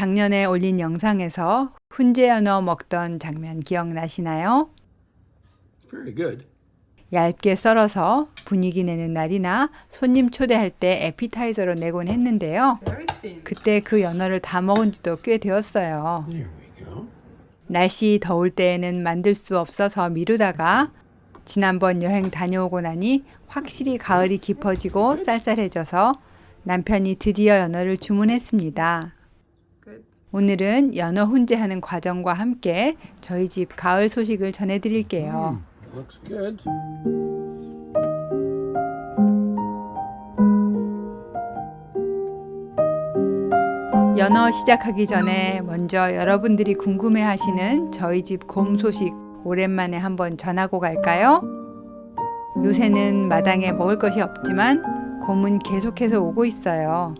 작년에 올린 영상에서 훈제 연어 먹던 장면 기억나시나요? Very good. 얇게 썰어서 분위기 내는 날이나 손님 초대할 때 에피타이저로 내곤 했는데요. 그때 그 연어를 다 먹은 지도 꽤 되었어요. There we go. 날씨 더울 때에는 만들 수 없어서 미루다가 지난번 여행 다녀오고 나니 확실히 가을이 깊어지고 쌀쌀해져서 남편이 드디어 연어를 주문했습니다. 오늘은 연어 훈제하는 과정과 함께 저희 집 가을 소식을 전해드릴게요. Looks good. 연어 시작하기 전에 먼저 여러분들이 궁금해하시는 저희 집 곰 소식 오랜만에 한번 전하고 갈까요? 요새는 마당에 먹을 것이 없지만 곰은 계속해서 오고 있어요.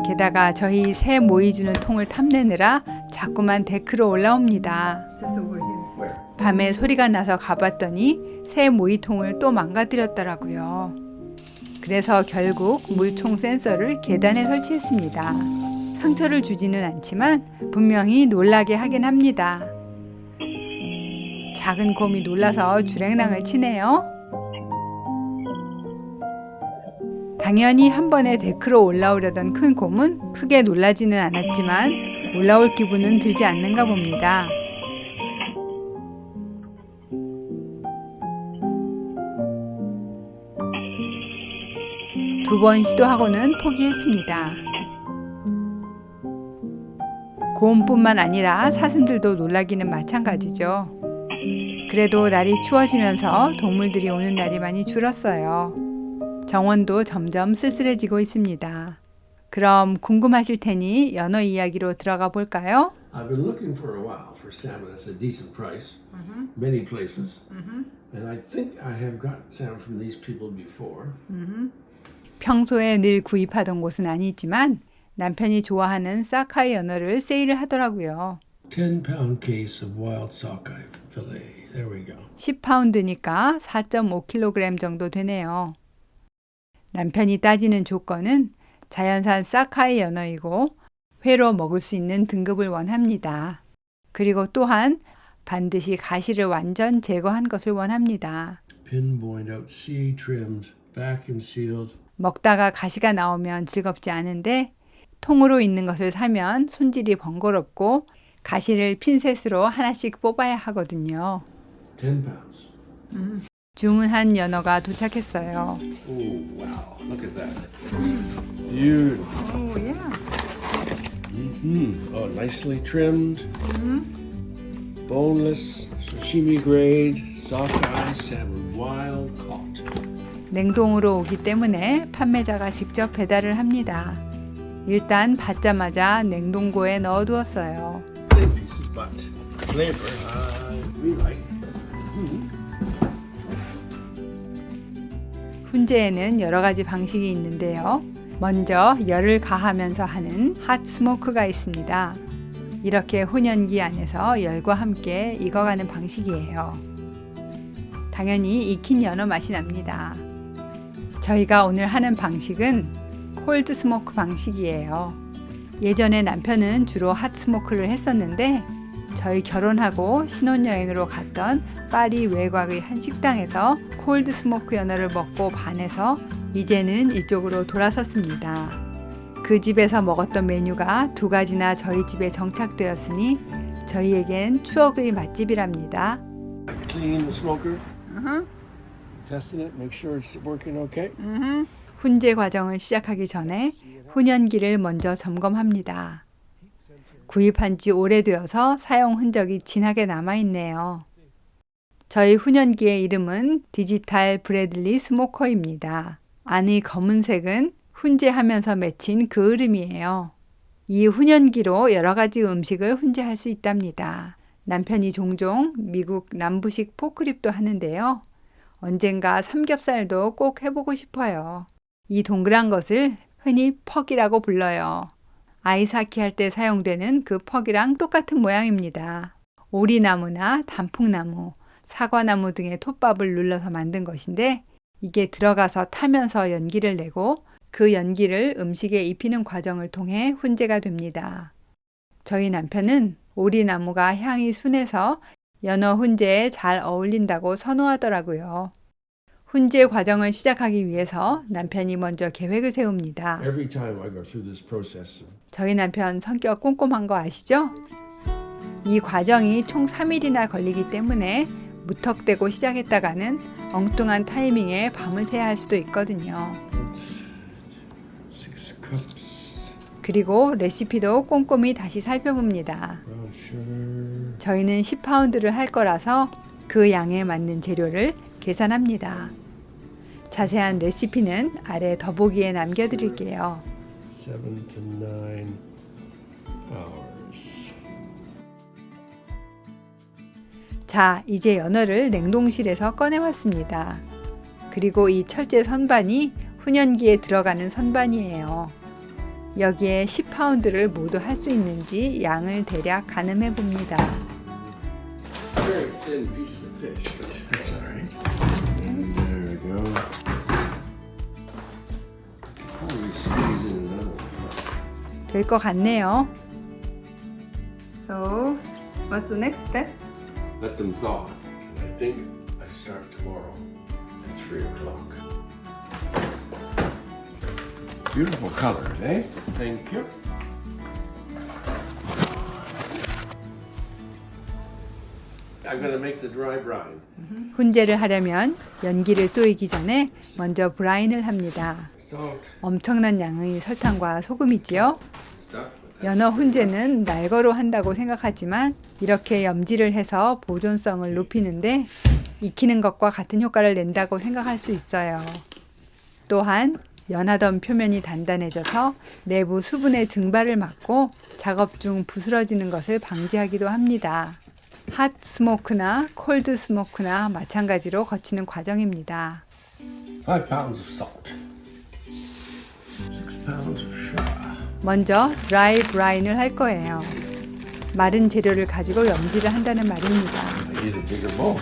게다가 저희 새 모이 주는 통을 탐내느라 자꾸만 데크로 올라옵니다. Where? 밤에 소리가 나서 가봤더니 새 모이통을 또 망가뜨렸더라고요. 그래서 결국 물총 센서를 계단에 설치했습니다. 상처를 주지는 않지만 분명히 놀라게 하긴 합니다. 작은 곰이 놀라서 주랭랑을 치네요. 당연히 한 번에 데크로 올라오려던 큰 곰은 크게 놀라지는 않았지만 올라올 기분은 들지 않는가 봅니다. 두 번 시도하고는 포기했습니다. 곰뿐만 아니라 사슴들도 놀라기는 마찬가지죠. 그래도 날이 추워지면서 동물들이 오는 날이 많이 줄었어요. 정원도 점점 쓸쓸해지고 있습니다. 그럼 궁금하실 테니 연어 이야기로 들어가 볼까요? I've been looking for a while for salmon that's a decent price, many places, and I think I have got salmon from these people before. 평소에 늘 구입하던 곳은 아니지만 남편이 좋아하는 사카이 연어를 세일을 하더라고요. 10-pound case of wild sockeye fillet. There we go. 10파운드니까 4.5kg 정도 되네요. 남편이 따지는 조건은 자연산 사카이 연어이고 회로 먹을 수 있는 등급을 원합니다. 그리고 또한 반드시 가시를 완전 제거한 것을 원합니다. Pinpoint out, sea trimmed, vacuum sealed. 먹다가 가시가 나오면 즐겁지 않은데 통으로 있는 것을 사면 손질이 번거롭고 가시를 핀셋으로 하나씩 뽑아야 하거든요. 10 pounds. 주문한 연어가 도착했어요. Oh, wow. Look at that. Beautiful. Oh, yeah. Oh, nicely trimmed. Boneless, sashimi grade, sockeye salmon, wild caught. 냉동으로 오기 때문에 판매자가 직접 배달을 합니다. 일단 받자마자 냉동고에 넣어두었어요. Thin pieces, but flavor, we like. 훈제에는 여러 가지 방식이 있는데요. 먼저 열을 가하면서 하는 핫 스모크가 있습니다. 이렇게 훈연기 안에서 열과 함께 익어가는 방식이에요. 당연히 익힌 연어 맛이 납니다. 저희가 오늘 하는 방식은 콜드 스모크 방식이에요. 예전에 남편은 주로 핫 스모크를 했었는데 저희 결혼하고 신혼여행으로 갔던 파리 외곽의 한 식당에서 콜드 스모크 연어를 먹고 반해서 이제는 이쪽으로 돌아섰습니다. 그 집에서 먹었던 메뉴가 두 가지나 저희 집에 정착되었으니 저희에겐 추억의 맛집이랍니다. Clean the smoker. Testing it, make sure it's working okay. 훈제 과정을 시작하기 전에 훈연기를 먼저 점검합니다. 구입한 지 오래되어서 사용 흔적이 진하게 남아있네요. 저희 훈연기의 이름은 디지탈 브래들리 스모커입니다. 안의 검은색은 훈제하면서 맺힌 그 이름이에요. 이 훈연기로 여러 가지 음식을 훈제할 수 있답니다. 남편이 종종 미국 남부식 포크립도 하는데요. 언젠가 삼겹살도 꼭 해보고 싶어요. 이 동그란 것을 흔히 퍽이라고 불러요. 아이스하키 할 때 사용되는 그 퍽이랑 똑같은 모양입니다. 오리나무나 단풍나무, 사과나무 등의 톱밥을 눌러서 만든 것인데 이게 들어가서 타면서 연기를 내고 그 연기를 음식에 입히는 과정을 통해 훈제가 됩니다. 저희 남편은 오리나무가 향이 순해서 연어 훈제에 잘 어울린다고 선호하더라고요. 훈제 과정을 시작하기 위해서 남편이 먼저 계획을 세웁니다. Every time I go through this process, 저희 남편 성격 꼼꼼한 거 아시죠? 이 과정이 총 3일이나 걸리기 때문에 무턱대고 시작했다가는 엉뚱한 타이밍에 밤을 새야 할 수도 있거든요. 6 cups 그리고 레시피도 꼼꼼히 다시 살펴봅니다. brown sugar. 저희는 10파운드를 할 거라서 그 양에 맞는 재료를 계산합니다. 자세한 레시피는 아래 더보기에 남겨드릴게요. 7 to 9 hours. 자, 이제 연어를 냉동실에서 꺼내왔습니다. 그리고 이 철제 선반이 훈연기에 들어가는 선반이에요. 여기에 10파운드를 모두 할 수 있는지 양을 대략 가늠해 봅니다. Very thin pieces of fish, but that's all right. And there we go. Probably squeeze in another one. 될 것 같네요. So, what's the next step? Let them thaw. And I think I start tomorrow at 3 o'clock. Beautiful colors, eh? Thank you. I'm gonna make the dry brine. 훈제를 하려면 연기를 쏘이기 전에 먼저 브라인을 합니다. Salt, 엄청난 양의 설탕과 소금이지요. stuff. 연어 훈제는 날거로 한다고 생각하지만 이렇게 염지를 해서 보존성을 높이는데 익히는 것과 같은 효과를 낸다고 생각할 수 있어요. 또한 연하던 표면이 단단해져서 내부 수분의 증발을 막고 작업 중 부스러지는 것을 방지하기도 합니다. 핫 스모크나 콜드 스모크나 마찬가지로 거치는 과정입니다. 5 pounds of salt. 6 pounds of sugar. 먼저 드라이 브라인을 할 거예요. 마른 재료를 가지고 염지를 한다는 말입니다. I need a bigger bowl.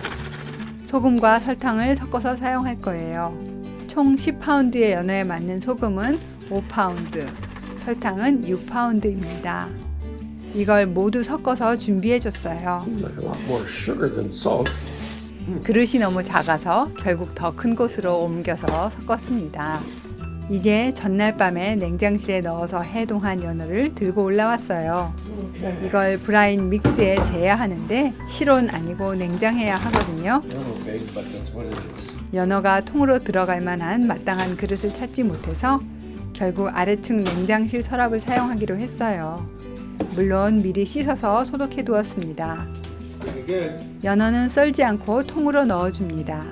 소금과 설탕을 섞어서 사용할 거예요. 총 10파운드의 연어에 맞는 소금은 5파운드, 설탕은 6파운드입니다. 이걸 모두 섞어서 준비해 줬어요. Seems like a lot more sugar than salt. 그릇이 너무 작아서 결국 더 큰 곳으로 옮겨서 섞었습니다. 이제 전날 밤에 냉장실에 넣어서 해동한 연어를 들고 올라왔어요. 이걸 브라인 믹스에 재야 하는데 실온 아니고 냉장해야 하거든요. A little big, but that's what it is. 연어가 통으로 들어갈 만한 마땅한 그릇을 찾지 못해서 결국 아래층 냉장실 서랍을 사용하기로 했어요. 물론 미리 씻어서 소독해 두었습니다. Pretty good. 연어는 썰지 않고 통으로 넣어줍니다.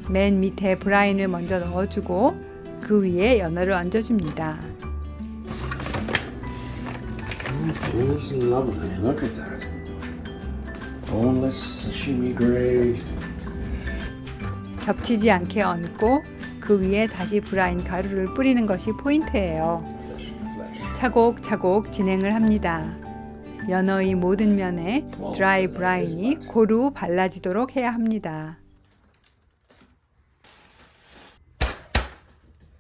맨 밑에 브라인을 먼저 넣어주고 그 위에 연어를 얹어줍니다. It's lovely. Look at that. Boneless sashimi grade. 겹치지 않게 얹고 그 위에 다시 브라인 가루를 뿌리는 것이 포인트예요. Flesh to flesh. 차곡차곡 진행을 합니다. 연어의 모든 면에 드라이 브라인이 고루 발라지도록 해야 합니다.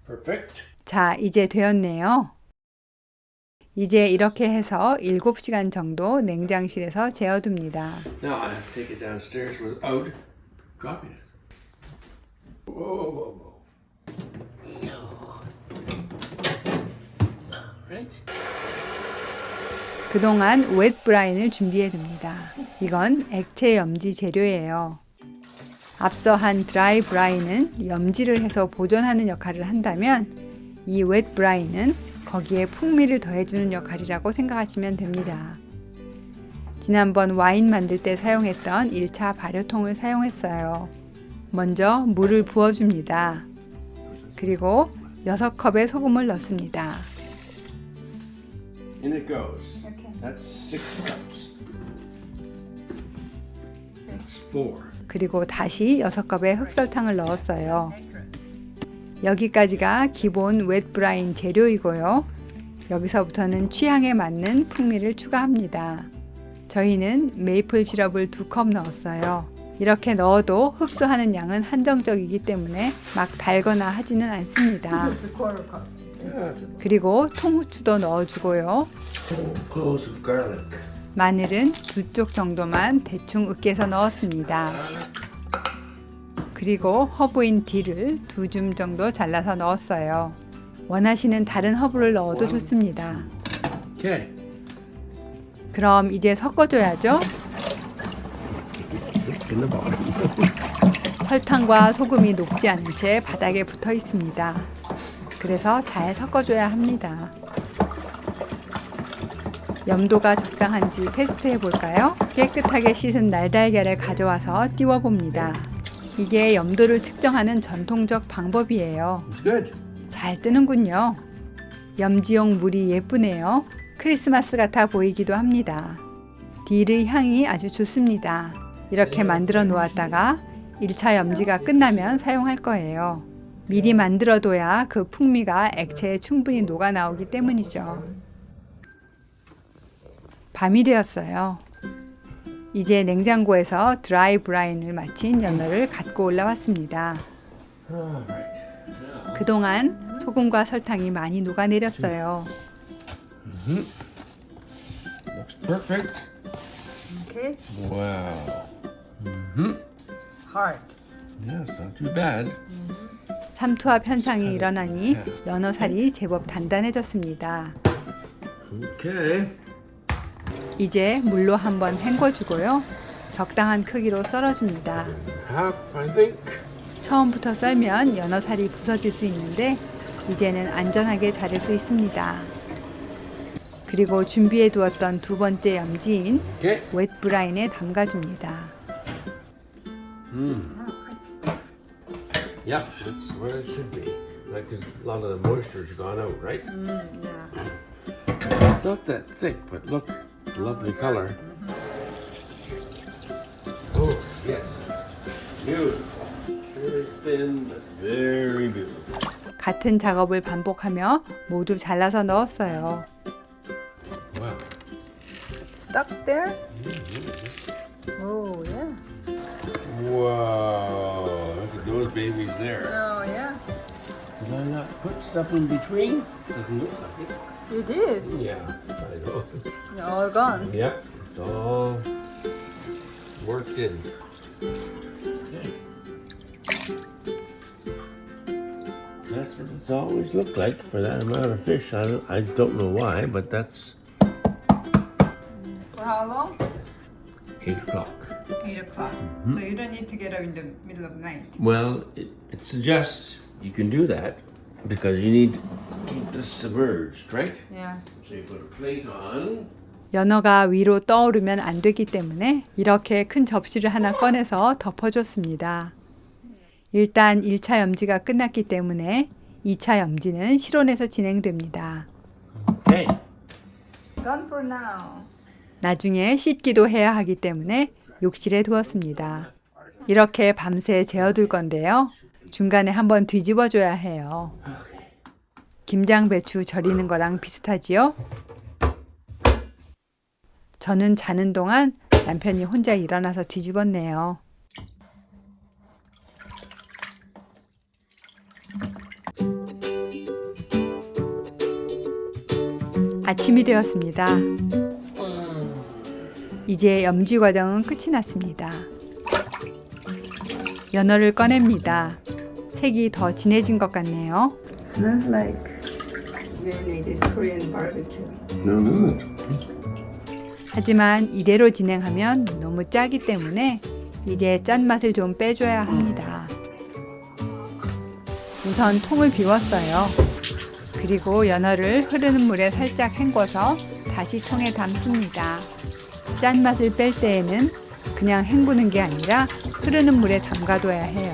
Perfect. 자, 이제 되었네요. 이제 이렇게 해서 7시간 정도 냉장실에서 재워둡니다. Now I have to take it downstairs without dropping it. Whoa, whoa, whoa. Right? 그동안 웻 브라인을 준비해 둡니다. 이건 액체 염지 재료예요. 앞서 한 드라이 브라인은 염지를 해서 보존하는 역할을 한다면 이 웻 브라인은 거기에 풍미를 더해주는 역할이라고 생각하시면 됩니다. 지난번 와인 만들 때 사용했던 1차 발효통을 사용했어요. 먼저 물을 부어줍니다. 그리고 6컵의 소금을 넣습니다. In it goes. That's 6 cups. That's 4. 그리고 다시 6컵의 흑설탕을 넣었어요. 여기까지가 기본 웻 브라인 재료이고요. 여기서부터는 취향에 맞는 풍미를 추가합니다. 저희는 메이플 시럽을 2컵 넣었어요. 이렇게 넣어도 흡수하는 양은 한정적이기 때문에 막 달거나 하지는 않습니다. 그리고 통후추도 넣어주고요. Cloves of garlic. 마늘은 2쪽 정도만 대충 으깨서 넣었습니다. 그리고 허브인 딜을 2줌 정도 잘라서 넣었어요. 원하시는 다른 허브를 넣어도 좋습니다. Okay. 그럼 이제 섞어줘야죠. It's thick in the bottom. 설탕과 소금이 녹지 않은 채 바닥에 붙어 있습니다. 그래서 잘 섞어줘야 합니다. 염도가 적당한지 테스트해 볼까요? 깨끗하게 씻은 날달걀을 가져와서 띄워 봅니다. 이게 염도를 측정하는 전통적 방법이에요. It's good. 잘 뜨는군요. 염지용 물이 예쁘네요. 크리스마스 같아 보이기도 합니다. 딜의 향이 아주 좋습니다. 이렇게 만들어 놓았다가 1차 염지가 끝나면 사용할 거예요. 미리 만들어둬야 그 풍미가 액체에 충분히 녹아 나오기 때문이죠. 밤이 되었어요. 이제 냉장고에서 드라이 브라인을 마친 연어를 갖고 올라왔습니다. 그동안 소금과 설탕이 많이 녹아내렸어요. Looks perfect. Okay. Wow. Hard. Yeah, it's not too bad. 삼투압 현상이 일어나니 연어살이 제법 단단해졌습니다. Okay. 이제 물로 한번 헹궈주고요. 적당한 크기로 썰어줍니다. Half, I think. 처음부터 썰면 연어살이 부서질 수 있는데 이제는 안전하게 자를 수 있습니다. 그리고 준비해 두었던 2번째 염지인 Okay. 웻 브라인에 담가줍니다. Yeah, that's where it should be. Like, 'cause a lot of the moisture's gone out, right? It's not that thick, but look, lovely color. Oh, yes. Beautiful. Very thin, but very beautiful. 같은 작업을 반복하며 모두 잘라서 넣었어요. Wow. Stuck there? Oh yeah. Wow. Look at those babies there. Oh yeah. Did I not put stuff in between? Doesn't look like it. You did. Yeah, I know. All gone. Yep, it's all worked in. Okay. That's what it's always looked like for that amount of fish. I don't know why, but that's For how long? 8 o'clock. 8 o'clock. So you don't need to get up in the middle of the night. Well, it suggests you can do that because you need to keep this submerged, right? Yeah. So you put a plate on. 연어가 위로 떠오르면 안 되기 때문에 이렇게 큰 접시를 하나 꺼내서 덮어줬습니다. 일단 1차 염지가 끝났기 때문에 2차 염지는 실온에서 진행됩니다. Okay. Done for now. 나중에 씻기도 해야 하기 때문에 욕실에 두었습니다. 이렇게 밤새 재워둘 건데요. 중간에 한번 뒤집어줘야 해요. 김장 배추 절이는 거랑 비슷하지요? 저는 자는 동안 남편이 혼자 일어나서 뒤집었네요. 아침이 되었습니다. 이제 염지 과정은 끝이 났습니다. 연어를 꺼냅니다. 색이 더 진해진 것 같네요. Smells like marinated Korean barbecue. No. 하지만 이대로 진행하면 너무 짜기 때문에 이제 짠맛을 좀 빼줘야 합니다. 우선 통을 비웠어요. 그리고 연어를 흐르는 물에 살짝 헹궈서 다시 통에 담습니다. 짠맛을 뺄 때에는 그냥 헹구는 게 아니라 흐르는 물에 담가둬야 해요.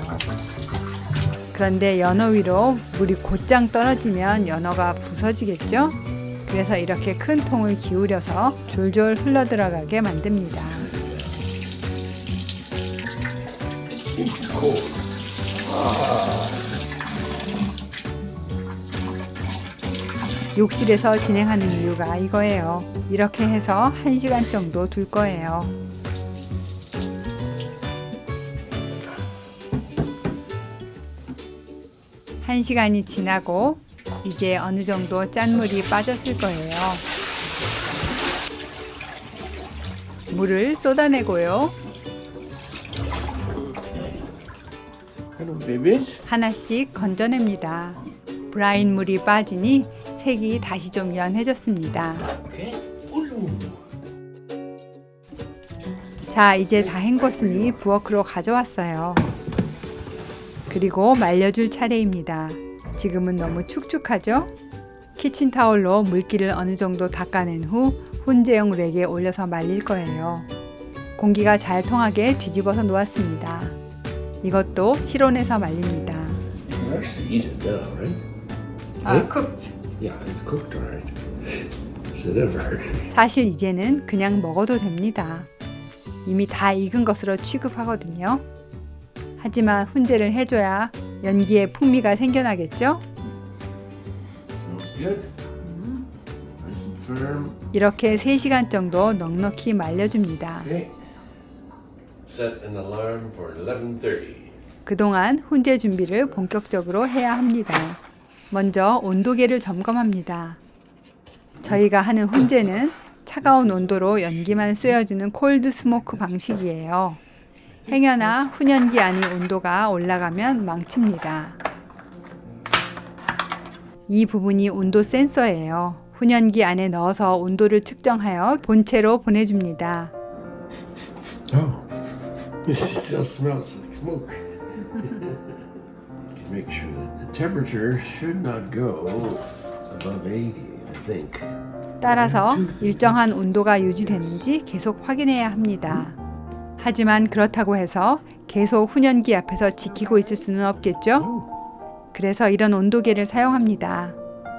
그런데 연어 위로 물이 곧장 떨어지면 연어가 부서지겠죠? 그래서 이렇게 큰 통을 기울여서 졸졸 흘러들어가게 만듭니다. 욕실에서 진행하는 이유가 이거예요. 이렇게 해서 1시간 정도 둘 거예요. 한 시간이 지나고 이제 어느 정도 짠물이 빠졌을 거예요. 물을 쏟아내고요. Hello, babies. 하나씩 건져냅니다. 브라인 물이 빠지니 색이 다시 좀 연해졌습니다. Okay. Ooh. 자, 이제 다 헹궜으니 부엌으로 가져왔어요. 그리고 말려줄 차례입니다. 지금은 너무 축축하죠? 키친타올로 물기를 어느 정도 닦아낸 후 훈제용 랙에 올려서 말릴 거예요. 공기가 잘 통하게 뒤집어서 놓았습니다. 이것도 실온에서 말립니다. You actually eat it now, right? cooked. Yeah, it's cooked, all right. Is it ever? 사실 이제는 그냥 먹어도 됩니다. 이미 다 익은 것으로 취급하거든요. 하지만 훈제를 해줘야 연기에 풍미가 생겨나겠죠? Smells good. Nice and firm. 이렇게 3시간 정도 넉넉히 말려줍니다. Okay. Set an alarm for 11:30. 그동안 훈제 준비를 본격적으로 해야 합니다. 먼저 온도계를 점검합니다. 저희가 하는 훈제는 차가운 온도로 연기만 쐬어주는 콜드 스모크 방식이에요. 행여나 훈연기 안의 온도가 올라가면 망칩니다. 이 부분이 온도 센서예요. 훈연기 안에 넣어서 온도를 측정하여 본체로 보내줍니다. Oh, it still smells like smoke. You make sure that the temperature should not go above 80, I think. 따라서 일정한 온도가 유지되는지 계속 확인해야 합니다. 하지만 그렇다고 해서 계속 훈연기 앞에서 지키고 있을 수는 없겠죠? 그래서 이런 온도계를 사용합니다.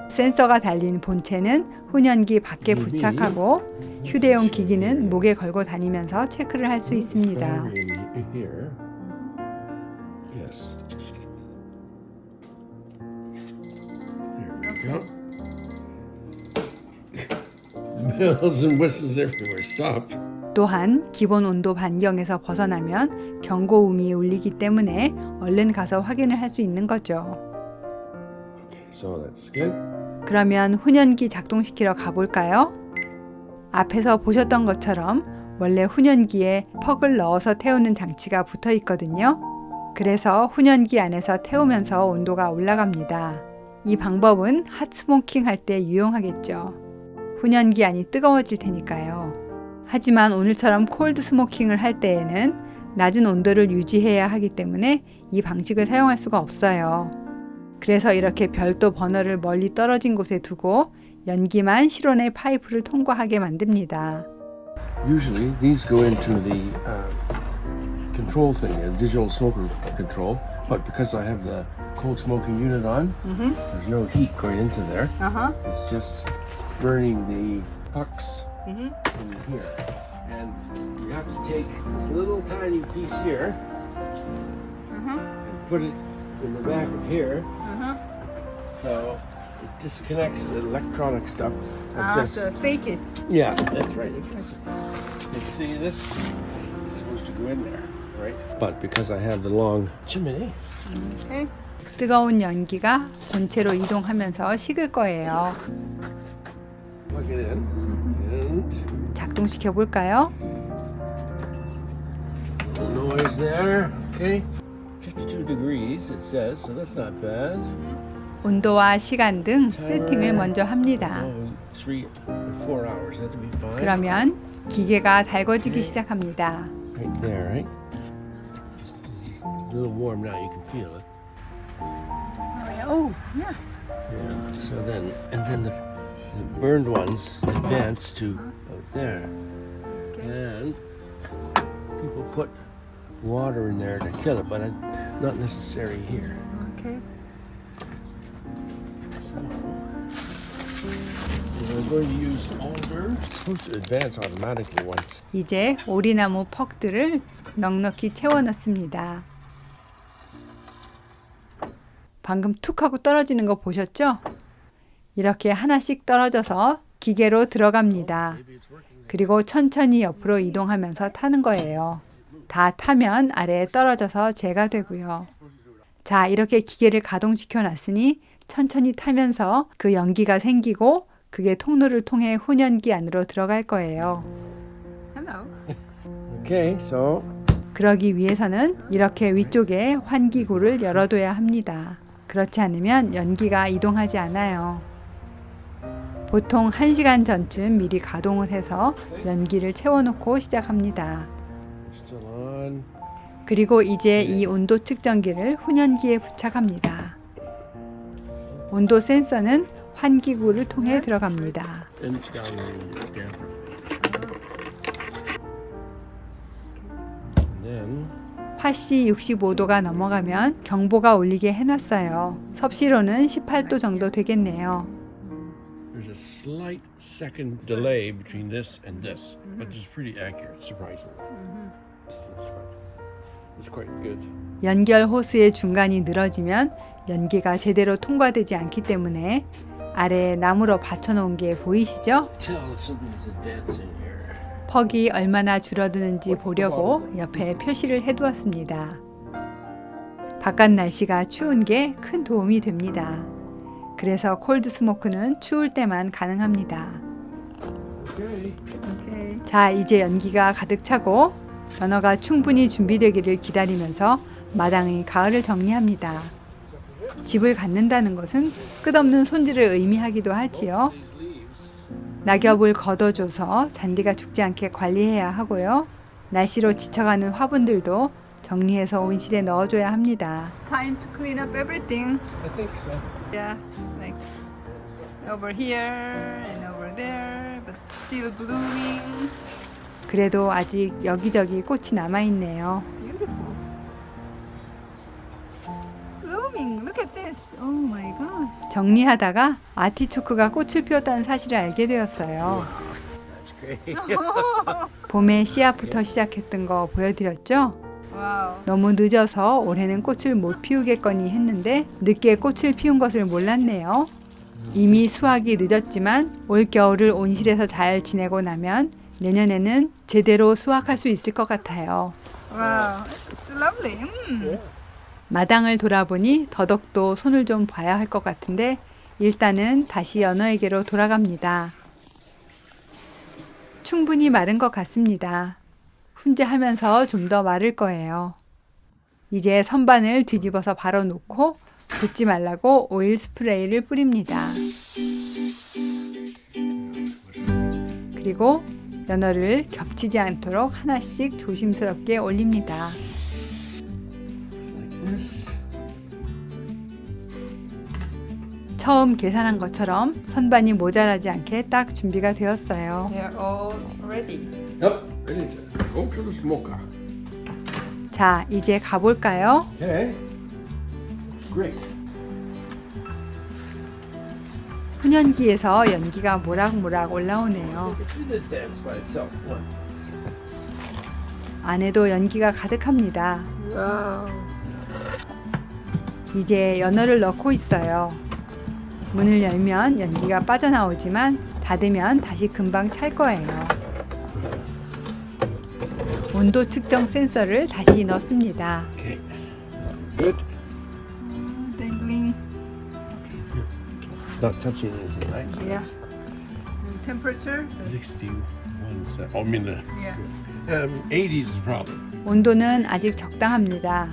센서가 달린 본체는 훈연기 밖에 부착하고 휴대용 기기는 목에 걸고 다니면서 체크를 할 수 있습니다. Here. Yes. There we go. Bells and whistles everywhere. Stop. 또한 기본 온도 반경에서 벗어나면 경고음이 울리기 때문에 얼른 가서 확인을 할 수 있는 거죠. Okay, so that's good. 그러면 훈연기 작동시키러 가볼까요? 앞에서 보셨던 것처럼 원래 훈연기에 퍽을 넣어서 태우는 장치가 붙어 있거든요. 그래서 훈연기 안에서 태우면서 온도가 올라갑니다. 이 방법은 핫스모킹 할 때 유용하겠죠. 훈연기 안이 뜨거워질 테니까요. 하지만 오늘처럼 콜드 스모킹을 할 때에는 낮은 온도를 유지해야 하기 때문에 이 방식을 사용할 수가 없어요. 그래서 이렇게 별도 버너를 멀리 떨어진 곳에 두고 연기만 실온의 파이프를 통과하게 만듭니다. Usually these go into the control thing, a digital smoker control. But because I have the cold smoking unit on, there's no heat going into there. It's just burning the pucks in here. And you have to take this little tiny piece here and put it in the back of here. So it disconnects the electronic stuff. fake it. Yeah, that's right. You see this? It's supposed to go in there, right? But because I have the long chimney, 뜨거운 연기가 본체로 이동하면서 식을 거예요. plug it in, and 작동시켜 볼까요? no noise there. Okay, 52 degrees it says, so that's not bad. 온도와 시간 등 세팅을 먼저 합니다. Oh, 3 or 4 hours. That'll be fine. 그러면 기계가 달궈지기 시작합니다. Right there, right? A little warm now. You can feel it. Yeah. So then, and then the burned ones advance to out there, and people put water in there to kill it, but not necessary here. We're going to use alder. It's supposed to advance automatically once. 이제 오리나무 퍽들을 넉넉히 채워 넣습니다. 방금 툭 하고 떨어지는 거 보셨죠? 이렇게 하나씩 떨어져서 기계로 들어갑니다. 그리고 천천히 옆으로 이동하면서 타는 거예요. 다 타면 아래에 떨어져서 재가 되고요. 자, 이렇게 기계를 가동시켜 놨으니 천천히 타면서 그 연기가 생기고 그게 통로를 통해 훈연기 안으로 들어갈 거예요. Hello. Okay, so 그러기 위해서는 이렇게 위쪽에 환기구를 열어둬야 합니다. 그렇지 않으면 연기가 이동하지 않아요. 보통 1시간 전쯤 미리 가동을 해서 연기를 채워놓고 시작합니다. still on. 그리고 이제 이 온도 측정기를 훈연기에 부착합니다. 온도 센서는 환기구를 통해 들어갑니다. And down the damper. And then 팥이 65도가 넘어가면 경보가 울리게 해놨어요. 섭씨로는 18도 정도 되겠네요. there's a slight second delay between this and this, but it's pretty accurate, surprisingly. It's quite good. 연결 호스의 중간이 늘어지면 연기가 제대로 통과되지 않기 때문에 아래에 나무로 받쳐놓은 게 보이시죠? Tell if something's a dance in here. 퍽이 얼마나 줄어드는지 보려고 옆에 표시를 해두었습니다. 바깥 날씨가 추운 게 큰 도움이 됩니다. 그래서 콜드 스모크는 추울 때만 가능합니다. Okay. Okay. 자, 이제 연기가 가득 차고 연어가 충분히 준비되기를 기다리면서 마당의 가을을 정리합니다. 집을 갖는다는 것은 끝없는 손질을 의미하기도 하지요. 낙엽을 걷어줘서 잔디가 죽지 않게 관리해야 하고요. 날씨로 지쳐가는 화분들도 정리해서 온실에 넣어줘야 합니다. Time to clean up everything. I think so. Yeah, like over here and over there, but still blooming. 그래도 아직 여기저기 꽃이 남아있네요. Beautiful. Blooming. Look at this. Oh my god. 정리하다가 아티초크가 꽃을 피웠다는 사실을 알게 되었어요. That's great. 봄에 씨앗부터 시작했던 거 보여드렸죠? Wow. 너무 늦어서 올해는 꽃을 못 피우겠거니 했는데 늦게 꽃을 피운 것을 몰랐네요. 이미 수확이 늦었지만 올 겨울을 온실에서 잘 지내고 나면 내년에는 제대로 수확할 수 있을 것 같아요. Wow. It's lovely. 마당을 돌아보니 더덕도 손을 좀 봐야 할 것 같은데 일단은 다시 연어에게로 돌아갑니다. 충분히 마른 것 같습니다. 훈제하면서 좀 더 마를 거예요. 이제 선반을 뒤집어서 바로 놓고 붙지 말라고 오일 스프레이를 뿌립니다. 그리고 연어를 겹치지 않도록 하나씩 조심스럽게 올립니다. Like this. 처음 계산한 것처럼 선반이 모자라지 않게 딱 준비가 되었어요. They're all ready. Yep. Ready to go to the smoker. 자, 이제 가볼까요? Okay. Looks great. 훈연기에서 연기가 모락모락 올라오네요. It did dance by itself. One. 안에도 연기가 가득합니다. Wow. 이제 연어를 넣고 있어요. 문을 열면 연기가 빠져나오지만 닫으면 다시 금방 찰 거예요. 온도 측정 센서를 다시 넣습니다. Okay. Good. Dangling. It's not touching anything, right? So Yeah. it's Temperature. 61. I mean, the Yeah. 80s is a problem. 온도는 아직 적당합니다.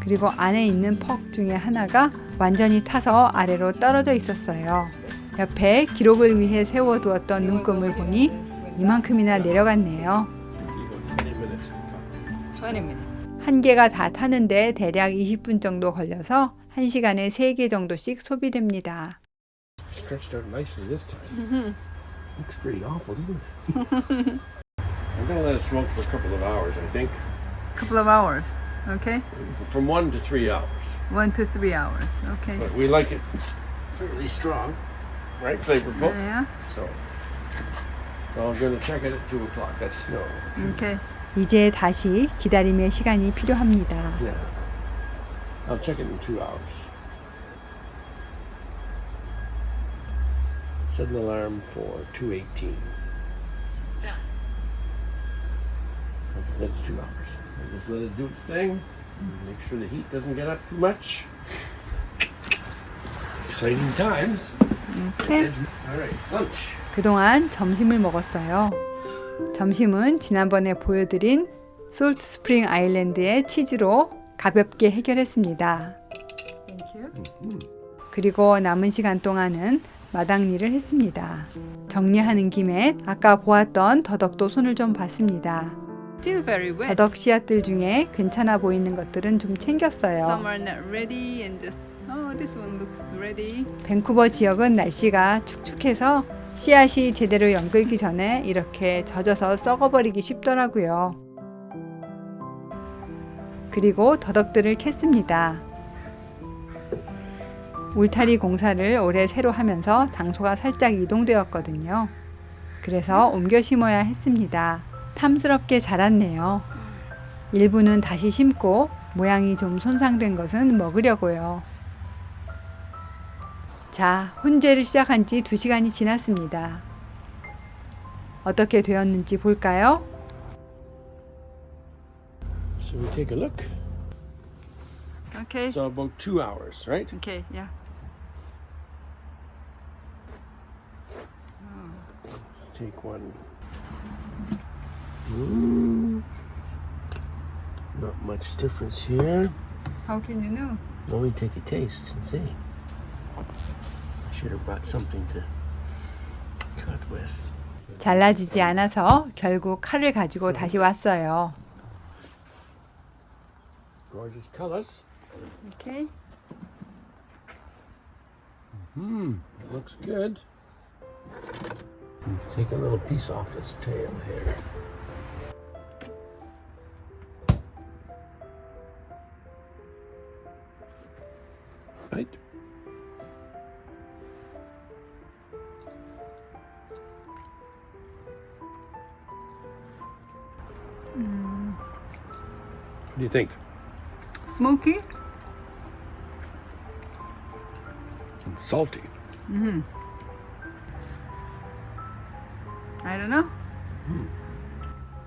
그리고 안에 있는 퍽 중에 하나가 완전히 타서 아래로 떨어져 있었어요. 옆에 기록을 위해 세워두었던 눈금을 보니 이만큼이나 내려갔네요. 20 minutes. 20 minutes. 한 개가 다 타는데 대략 20분 정도 걸려서 1시간에 3개 정도씩 소비됩니다. Stretched out nicely this time. Looks pretty awful, doesn't it? I'm gonna let it smoke for a couple of hours, I think. Couple of hours. Okay. From 1 to 3 hours. 1 to 3 hours. Okay. But we like it fairly strong, right? Flavorful. Yeah. So I'm gonna check it at 2 o'clock. That's snow. Okay. 이제 다시 기다림의 시간이 필요합니다. Yeah. I'll check it in 2 hours. Set an alarm for 2:18. Okay, that's 2 hours. I'll just let it do its thing. Make sure the heat doesn't get up too much. Exciting times. Okay. All right, lunch. 그동안 점심을 먹었어요. 점심은 지난번에 보여드린 솔트 스프링 아일랜드의 치즈로 가볍게 해결했습니다. Thank you. 그리고 남은 시간 동안은 마당 일을 했습니다. 정리하는 김에 아까 보았던 더덕도 손을 좀 봤습니다. Still very wet. 더덕 씨앗들 중에 괜찮아 보이는 것들은 좀 챙겼어요. Some are not ready and just oh this one looks ready. 밴쿠버 지역은 날씨가 축축해서 씨앗이 제대로 연글기 전에 이렇게 젖어서 썩어버리기 쉽더라고요. 그리고 더덕들을 캤습니다. 울타리 공사를 올해 새로 하면서 장소가 살짝 이동되었거든요. 그래서 옮겨 심어야 했습니다. 탐스럽게 자랐네요. 일부는 다시 심고 모양이 좀 손상된 것은 먹으려고요. 자, 훈제를 시작한 지 2시간이 지났습니다. 어떻게 되었는지 볼까요? So we take a look. Okay. So about 2 hours, right? Okay. Yeah. Let's take one. Not much difference here. How can you know? Well, we take a taste and see. I should have brought something to cut with. 잘라지지 않아서 결국 칼을 가지고 다시 왔어요. Gorgeous colors. Okay. Looks good. Let's take a little piece off this tail here. Right. What do you think? Smoky. And salty. I don't know.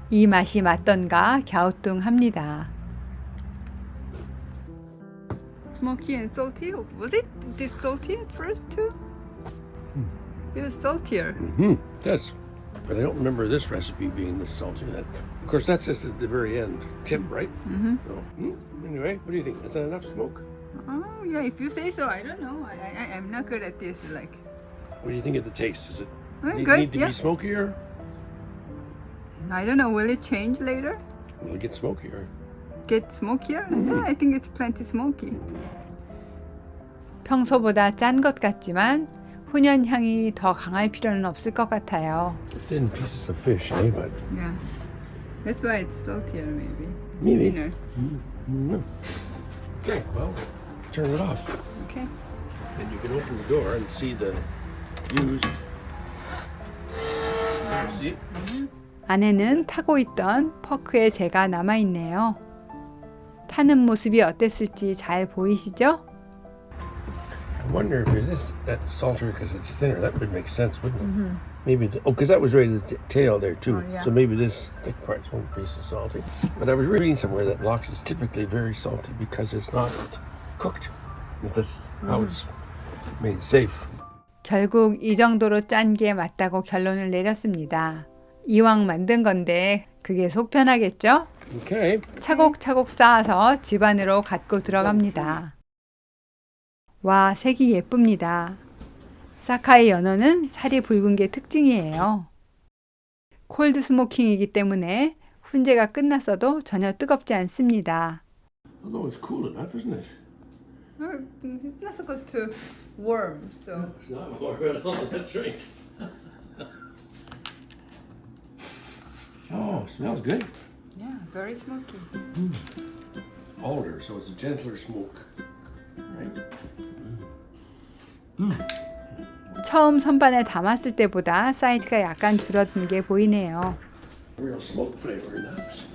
이 맛이 맞던가 갸우뚱합니다. Smoky and salty. Was it this salty at first too? It was saltier. Yes. But I don't remember this recipe being this salty. Of course, that's just at the very end tip, right? So, anyway, what do you think? Is that enough smoke? Oh yeah, if you say so. I don't know. I'm not good at this. Like, What do you think of the taste? Is it need good. to Yeah. be smokier? I don't know. Will it change later? Will it get smokier? Get smokier? Yeah, I think it's plenty smoky. 평소보다 짠 것 같지만 훈연 향이 더 강할 필요는 없을 것 같아요. Thin pieces of fish, eh? But Yeah. That's why it's saltier, maybe. Maybe. Thinner. Okay, well, turn it off. Okay. And you can open the door and see the used. See? 안에는 타고 있던 퍼크의 재가 남아있네요. 타는 모습이 어땠을지 잘 보이시죠? I wonder if it is that saltier because it's thinner. That would make sense, wouldn't it? Maybe because that was right at the tail there too. Oh, yeah. So maybe this thick part's one piece is salty. But I was reading somewhere that lox is typically very salty because it's not cooked. That's how it's made safe. 결국 이 정도로 짠 게 맞다고 결론을 내렸습니다. 이왕 만든 건데 그게 속 편하겠죠? Okay. 차곡차곡 쌓아서 집 안으로 갖고 들어갑니다. 와, 색이 예쁩니다. 사카이 연어는 살이 붉은 게 특징이에요. 콜드 스모킹이기 때문에 훈제가 끝났어도 전혀 뜨겁지 않습니다. Although it's cool enough, isn't it? No, it's not supposed to warm, so. It's not warm at all. That's right. Oh, smells good. Yeah, very smoky. Alder, so it's a gentler smoke. Right? 처음 선반에 담았을 때보다 사이즈가 약간 줄어든 게 보이네요. Real smoke flavor in the house.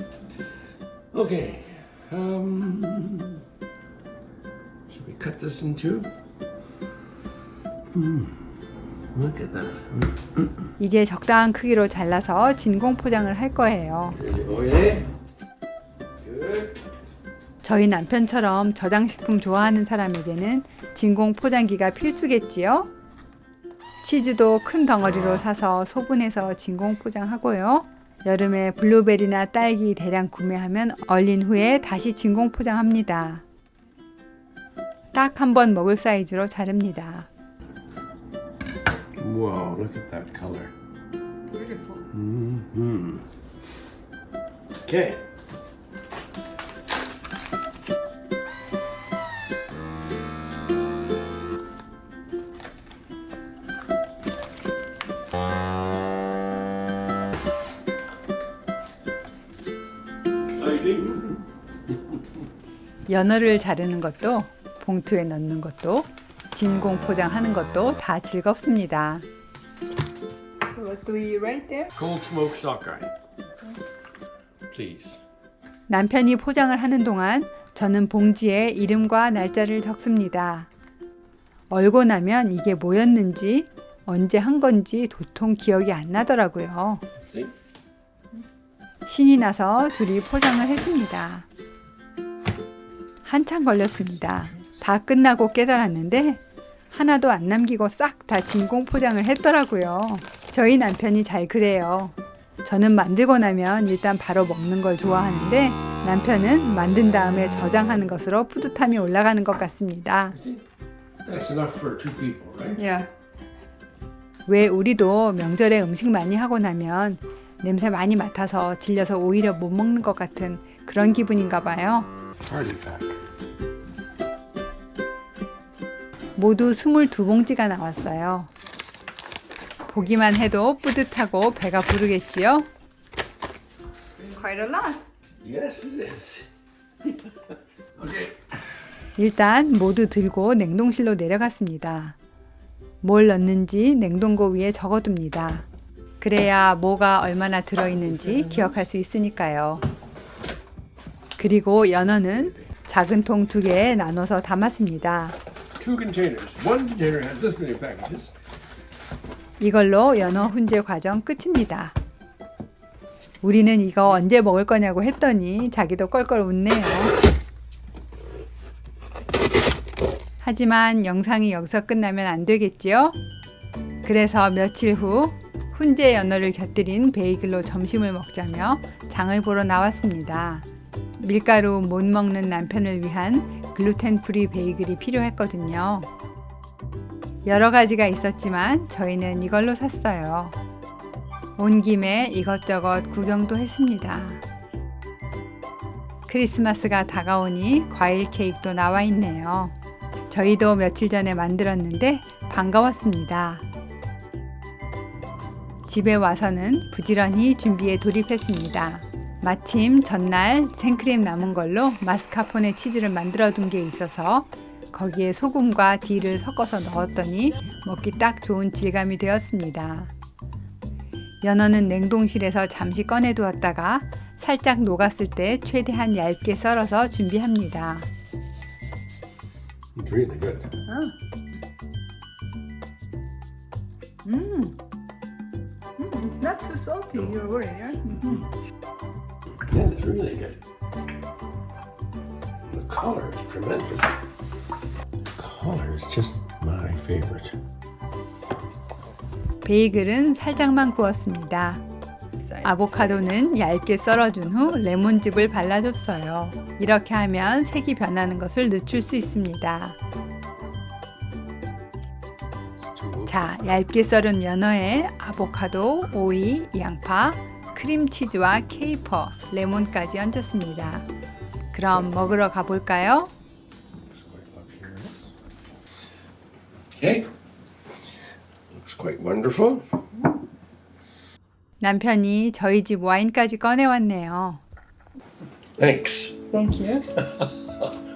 Okay. Should we cut this in two? Look at that. 이제 적당한 크기로 잘라서 진공 포장을 할 거예요. There you go, yeah. Good. 저희 남편처럼 저장식품 좋아하는 사람에게는 진공 포장기가 필수겠지요? 치즈도 큰 덩어리로 사서 소분해서 진공 포장하고요. 여름에 블루베리나 딸기 대량 구매하면 얼린 후에 다시 진공 포장합니다. 딱 한 번 먹을 사이즈로 자릅니다. Whoa, look at that color. Beautiful. Mm-hmm. Okay. Exciting. 연어를 자르는 것도 봉투에 넣는 것도 진공 포장하는 것도 다 즐겁습니다. So what do we write there? Cold smoked sockeye. Please. 남편이 포장을 하는 동안 저는 봉지에 이름과 날짜를 적습니다. 얼고 나면 이게 뭐였는지 언제 한 건지 도통 기억이 안 나더라고요. See? 신이 나서 둘이 포장을 했습니다. 한참 걸렸습니다. 다 끝나고 깨달았는데 하나도 안 남기고 싹 다 진공 포장을 했더라고요. 저희 남편이 잘 그래요. 저는 만들고 나면 일단 바로 먹는 걸 좋아하는데 남편은 만든 다음에 저장하는 것으로 뿌듯함이 올라가는 것 같습니다. That's enough for two people, right? Yeah. 왜 우리도 명절에 음식 많이 하고 나면 냄새 많이 맡아서 질려서 오히려 못 먹는 것 같은 그런 기분인가 봐요. Party pack. 모두 22봉지가 나왔어요. 보기만 해도 뿌듯하고 배가 부르겠지요? Quite a lot. Yes, it is. Okay. 일단 모두 들고 냉동실로 내려갔습니다. 뭘 넣는지 냉동고 위에 적어둡니다. 그래야 뭐가 얼마나 들어있는지 기억할 수 있으니까요. 그리고 연어는 작은 통 2개에 나눠서 담았습니다. Two containers. One container has this many packages. 이걸로 연어 훈제 과정 끝입니다. 우리는 이거 언제 먹을 거냐고 했더니 자기도 껄껄 웃네요. 하지만 영상이 여기서 끝나면 안 되겠지요? 그래서 며칠 후 훈제 연어를 곁들인 베이글로 점심을 먹자며 장을 보러 나왔습니다. 밀가루 못 먹는 남편을 위한 글루텐 프리 베이글이 필요했거든요. 여러 가지가 있었지만 저희는 이걸로 샀어요. 온 김에 이것저것 구경도 했습니다. 크리스마스가 다가오니 과일 케이크도 나와 있네요. 저희도 며칠 전에 만들었는데 반가웠습니다. 집에 와서는 부지런히 준비에 돌입했습니다. 마침 전날 생크림 남은 걸로 마스카포네 치즈를 만들어 둔 게 있어서 거기에 소금과 딜을 섞어서 넣었더니 먹기 딱 좋은 질감이 되었습니다. 연어는 냉동실에서 잠시 꺼내 두었다가 살짝 녹았을 때 최대한 얇게 썰어서 준비합니다. It's really good. It's not too salty. You're worried, right? Yeah, it's really good. The color is tremendous. The color is just my favorite. 베이글은 살짝만 구웠습니다. 아보카도는 얇게 썰어준 후 레몬즙을 발라줬어요. 이렇게 하면 색이 변하는 것을 늦출 수 있습니다. It's too 자, 얇게 썰은 연어에 아보카도, 오이, 양파, 크림치즈와 케이퍼, 레몬까지 얹었습니다. 그럼 먹으러 가볼까요? Okay. Looks quite wonderful. 남편이 저희 집 와인까지 꺼내왔네요. Thanks. Thank you.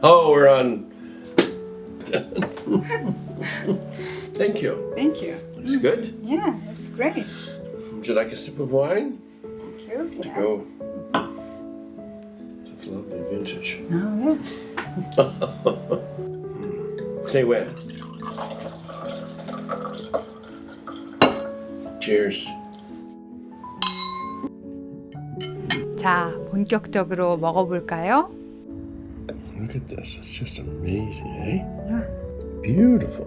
Oh, we're on. Thank you. Thank you. It's good. Yeah, that's great. Would you like a sip of wine? Thank you. To Yeah. go. It's lovely vintage. Oh, yeah. Say when. Cheers. 자, 본격적으로 먹어볼까요? Look at this. It's just amazing, eh? Beautiful.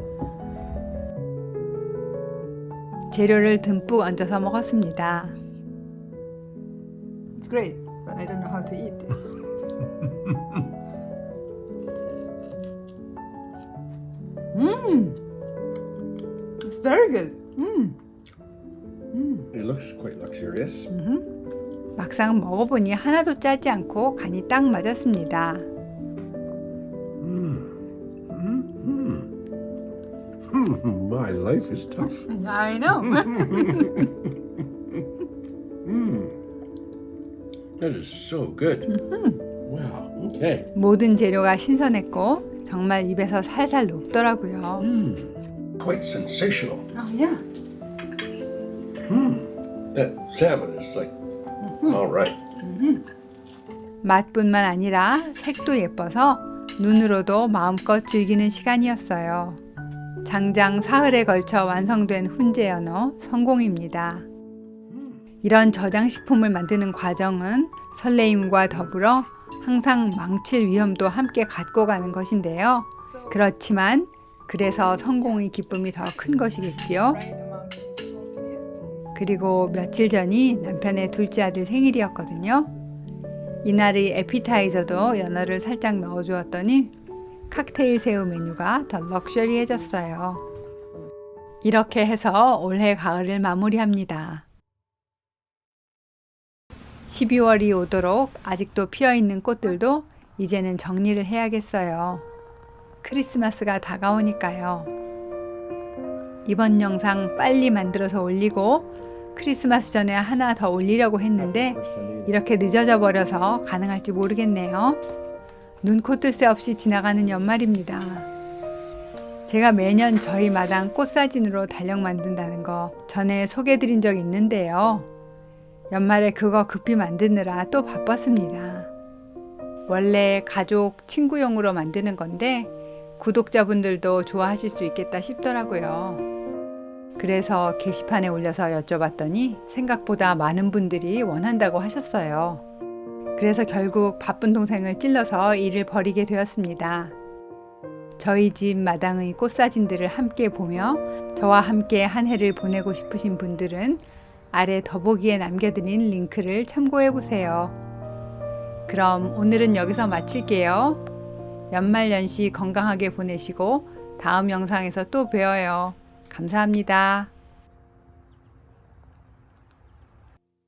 재료를 듬뿍 얹어서 먹었습니다. It's great, but I don't know how to eat it. It's very good. It looks quite luxurious. 막상 먹어보니 하나도 짜지 않고 간이 딱 맞았습니다. My life is tough. I know. That is so good. Wow. Okay. 모든 재료가 신선했고 정말 입에서 살살 녹더라고요. Quite sensational. Oh yeah. That salmon is like all right. 맛뿐만 아니라 색도 예뻐서 눈으로도 마음껏 즐기는 시간이었어요. 장장 사흘에 걸쳐 완성된 훈제 연어 성공입니다. 이런 저장식품을 만드는 과정은 설레임과 더불어 항상 망칠 위험도 함께 갖고 가는 것인데요. 그렇지만 그래서 성공의 기쁨이 더 큰 것이겠지요. 그리고 며칠 전이 남편의 둘째 아들 생일이었거든요. 이날의 에피타이저도 연어를 살짝 넣어주었더니 칵테일 새우 메뉴가 더 럭셔리해졌어요. 이렇게 해서 올해 가을을 마무리합니다. 12월이 오도록 아직도 피어있는 꽃들도 이제는 정리를 해야겠어요. 크리스마스가 다가오니까요. 이번 영상 빨리 만들어서 올리고 크리스마스 전에 하나 더 올리려고 했는데 이렇게 늦어져 버려서 가능할지 모르겠네요. 눈코 뜰 새 없이 지나가는 연말입니다. 제가 매년 저희 마당 꽃사진으로 달력 만든다는 거 전에 소개해드린 적 있는데요. 연말에 그거 급히 만드느라 또 바빴습니다. 원래 가족, 친구용으로 만드는 건데 구독자분들도 좋아하실 수 있겠다 싶더라고요. 그래서 게시판에 올려서 여쭤봤더니 생각보다 많은 분들이 원한다고 하셨어요. 그래서 결국 바쁜 동생을 찔러서 일을 벌이게 되었습니다. 저희 집 마당의 꽃사진들을 함께 보며 저와 함께 한 해를 보내고 싶으신 분들은 아래 더보기에 남겨드린 링크를 참고해 보세요. 그럼 오늘은 여기서 마칠게요. 연말연시 건강하게 보내시고 다음 영상에서 또 봬요. 감사합니다.